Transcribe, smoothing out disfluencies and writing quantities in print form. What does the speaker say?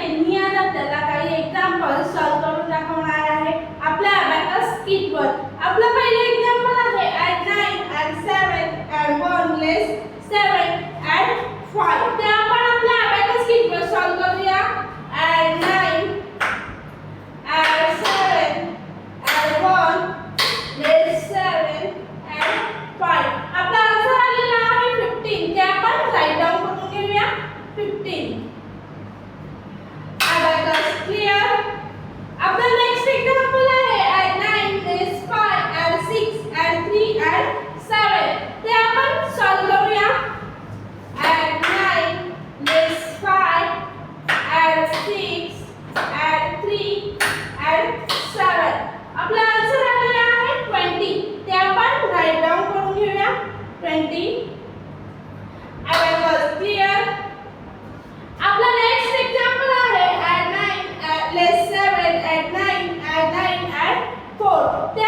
13 मी आज आपल्याला काही एक्झाम्पल सॉल्व करून दाखवणार आहे आपल्या अबॅकस किट वर. आपलं पहिले एक्झाम्पल आहे add 9 add 7 add 1 less 7 add 5. ते आपण आपल्या अबॅकस किट वर सॉल्व करूया. add 9 add 7 add 1 less 7 add 5. आपला आन्सर आलेला आहे 15. ते आपण राईट डाउन करून घेऊया 15. Abacus clear. आपला नेक्स्ट एक्झाम्पल आहे add 9 less 5 add 6 add 3 add 7. ते आपण सॉल्व करूया. add 9 less 5 add 6 add 3 add 7. आपला आन्सर आलेला आहे 20. ते आपण राईट डाउन करून घेऊया 20. Abacus clear. आपला नेक्स्ट एक्झाम्पल आहे add 9 less 7 add 9 add 4. ते